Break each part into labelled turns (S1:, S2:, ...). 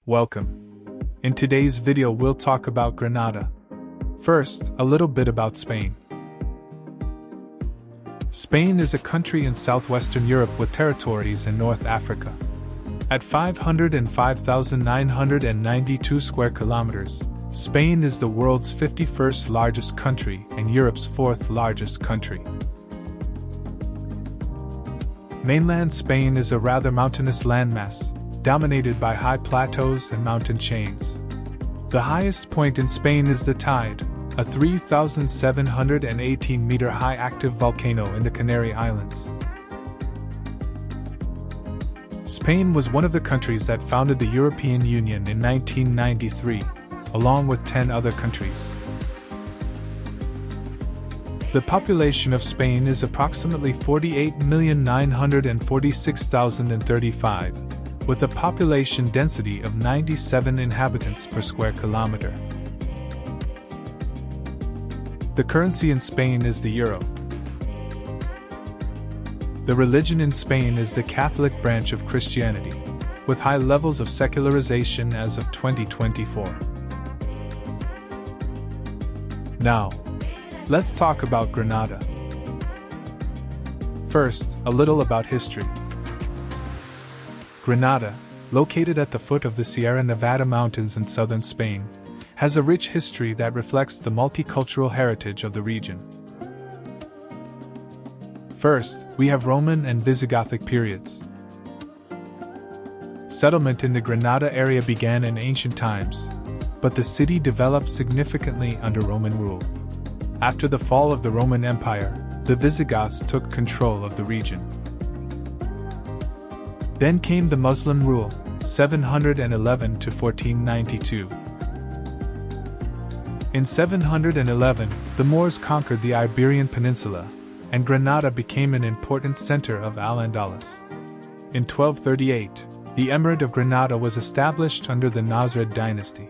S1: Welcome. In today's video we'll talk about Granada. First, a little bit about Spain. Spain is a country in southwestern Europe with territories in North Africa. At 505,992 square kilometers, Spain is the world's 51st largest country and Europe's 4th largest country. Mainland Spain is a rather mountainous landmass, dominated by high plateaus and mountain chains. The highest point in Spain is the Tide, a 3,718-meter-high active volcano in the Canary Islands. Spain was one of the countries that founded the European Union in 1993, along with 10 other countries. The population of Spain is approximately 48,946,035, with a population density of 97 inhabitants per square kilometer. The currency in Spain is the euro. The religion in Spain is the Catholic branch of Christianity, with high levels of secularization as of 2024. Now, let's talk about Granada. First, a little about history. Granada, located at the foot of the Sierra Nevada mountains in southern Spain, has a rich history that reflects the multicultural heritage of the region. First, we have Roman and Visigothic periods. Settlement in the Granada area began in ancient times, but the city developed significantly under Roman rule. After the fall of the Roman Empire, the Visigoths took control of the region. Then came the Muslim rule, 711 to 1492. In 711, the Moors conquered the Iberian Peninsula, and Granada became an important center of Al-Andalus. In 1238, the Emirate of Granada was established under the Nasrid dynasty.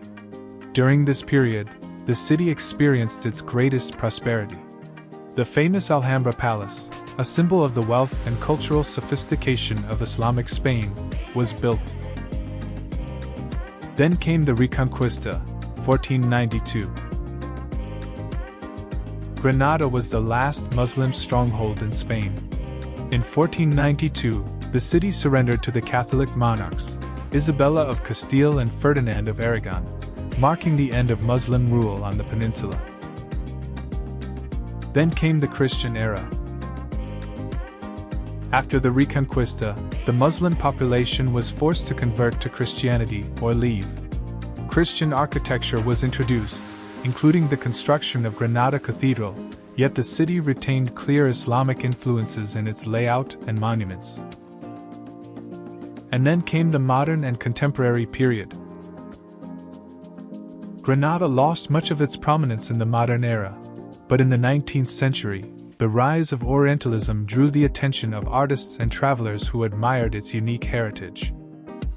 S1: During this period, the city experienced its greatest prosperity. The famous Alhambra Palace, a symbol of the wealth and cultural sophistication of Islamic Spain, was built. Then came the Reconquista, 1492. Granada was the last Muslim stronghold in Spain. In 1492, the city surrendered to the Catholic monarchs, Isabella of Castile and Ferdinand of Aragon, marking the end of Muslim rule on the peninsula. Then came the Christian era. After the Reconquista, the Muslim population was forced to convert to Christianity or leave. Christian architecture was introduced, including the construction of Granada Cathedral, yet the city retained clear Islamic influences in its layout and monuments. And then came the modern and contemporary period. Granada lost much of its prominence in the modern era, but in the 19th century, the rise of Orientalism drew the attention of artists and travelers who admired its unique heritage.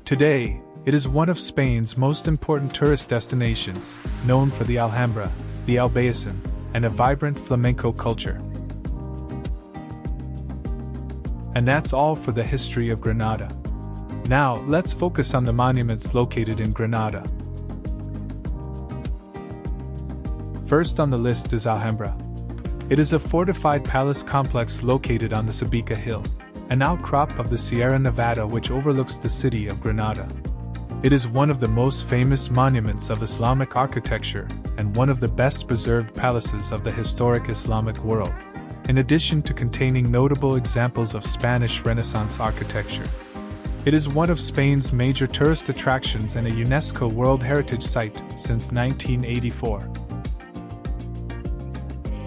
S1: Today, it is one of Spain's most important tourist destinations, known for the Alhambra, the Albayazin, and a vibrant flamenco culture. And that's all for the history of Granada. Now, let's focus on the monuments located in Granada. First on the list is Alhambra. It is a fortified palace complex located on the Sabica Hill, an outcrop of the Sierra Nevada which overlooks the city of Granada. It is one of the most famous monuments of Islamic architecture and one of the best preserved palaces of the historic Islamic world, in addition to containing notable examples of Spanish Renaissance architecture. It is one of Spain's major tourist attractions and a UNESCO World Heritage Site since 1984.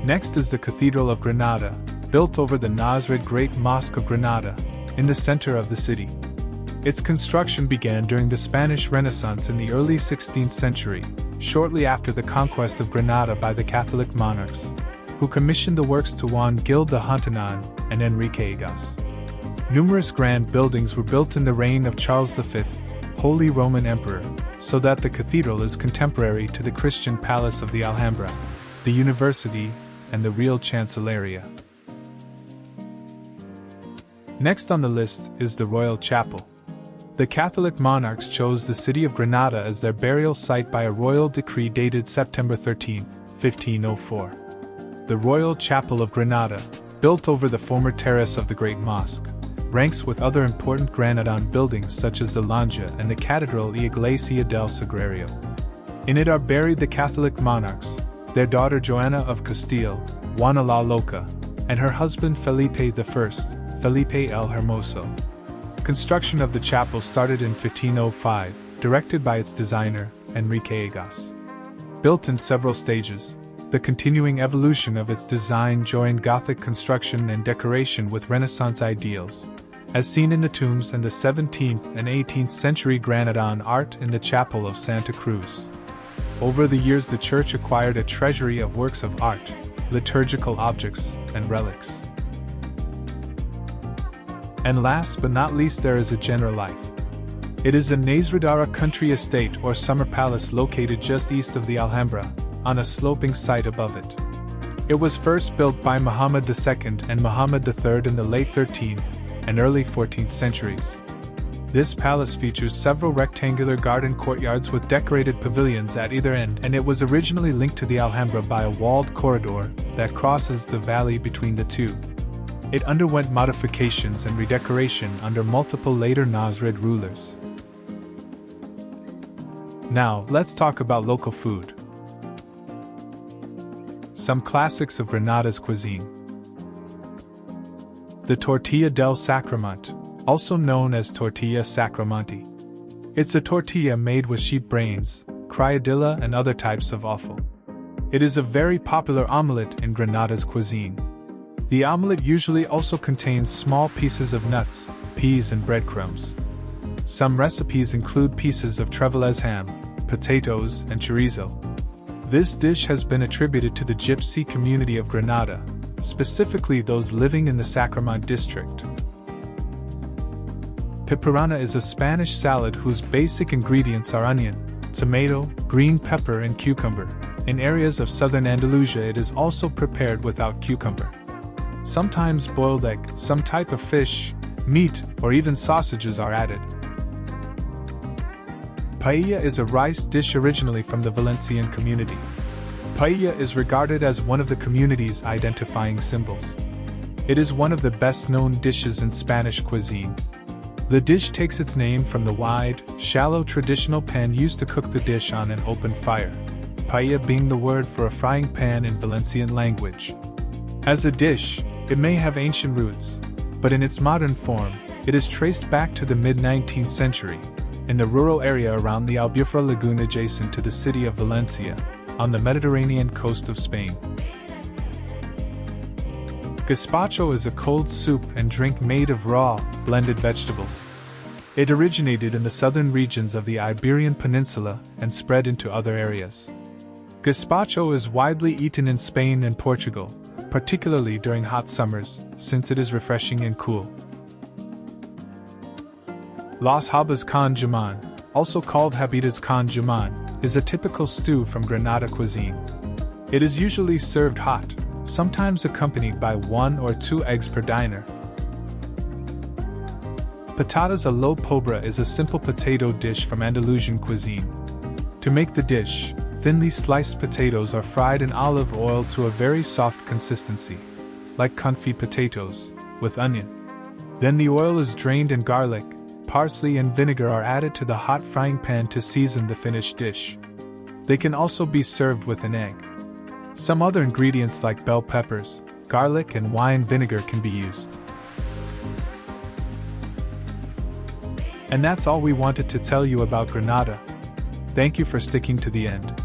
S1: Next is the Cathedral of Granada, built over the Nasrid Great Mosque of Granada, in the center of the city. Its construction began during the Spanish Renaissance in the early 16th century, shortly after the conquest of Granada by the Catholic monarchs, who commissioned the works to Juan Gil de Hontanan and Enrique Egas. Numerous grand buildings were built in the reign of Charles V, Holy Roman Emperor, so that the cathedral is contemporary to the Christian palace of the Alhambra, the university, and the real Chancelleria. Next on the list is the Royal Chapel. The Catholic monarchs chose the city of Granada as their burial site by a royal decree dated September 13, 1504. The Royal Chapel of Granada, built over the former terrace of the Great Mosque, ranks with other important Granadan buildings such as the Lanja and the Catedral y Iglesia del Sagrario. In it are buried the Catholic monarchs, their daughter Joanna of Castile, Juana la Loca, and her husband Felipe I, Felipe el Hermoso. Construction of the chapel started in 1505, directed by its designer, Enrique Egas. Built in several stages, the continuing evolution of its design joined Gothic construction and decoration with Renaissance ideals, as seen in the tombs and the 17th and 18th century Granadan art in the Chapel of Santa Cruz. Over the years, the church acquired a treasury of works of art, liturgical objects, and relics. And last but not least, there is a general life. It is a Nasridara country estate or summer palace located just east of the Alhambra, on a sloping site above it. It was first built by Muhammad II and Muhammad III in the late 13th and early 14th centuries. This palace features several rectangular garden courtyards with decorated pavilions at either end, and it was originally linked to the Alhambra by a walled corridor that crosses the valley between the two. It underwent modifications and redecoration under multiple later Nasrid rulers. Now, let's talk about local food. Some classics of Granada's cuisine. The tortilla del sacrament, also known as tortilla sacramonte. It's a tortilla made with sheep brains, criadilla, and other types of offal. It is a very popular omelette in Granada's cuisine. The omelette usually also contains small pieces of nuts, peas, and breadcrumbs. Some recipes include pieces of Trevelez ham, potatoes, and chorizo. This dish has been attributed to the Gypsy community of Granada, specifically those living in the Sacramento district. Piparana is a Spanish salad whose basic ingredients are onion, tomato, green pepper, and cucumber. In areas of southern Andalusia, it is also prepared without cucumber. Sometimes boiled egg, some type of fish, meat, or even sausages are added. Paella is a rice dish originally from the Valencian community. Paella is regarded as one of the community's identifying symbols. It is one of the best-known dishes in Spanish cuisine. The dish takes its name from the wide, shallow traditional pan used to cook the dish on an open fire, paella being the word for a frying pan in Valencian language. As a dish, it may have ancient roots, but in its modern form, it is traced back to the mid-19th century, in the rural area around the Albufera lagoon adjacent to the city of Valencia, on the Mediterranean coast of Spain. Gazpacho is a cold soup and drink made of raw, blended vegetables. It originated in the southern regions of the Iberian Peninsula and spread into other areas. Gazpacho is widely eaten in Spain and Portugal, particularly during hot summers, since it is refreshing and cool. Las Habas con Jamón, also called Habitas con Jamón, is a typical stew from Granada cuisine. It is usually served hot, sometimes accompanied by 1 or 2 eggs per diner. Patatas a la pobra is a simple potato dish from Andalusian cuisine. To make the dish, thinly sliced potatoes are fried in olive oil to a very soft consistency, like confit potatoes, with onion. Then the oil is drained and garlic, parsley, and vinegar are added to the hot frying pan to season the finished dish. They can also be served with an egg. Some other ingredients like bell peppers, garlic, and wine vinegar can be used. And that's all we wanted to tell you about Granada. Thank you for sticking to the end.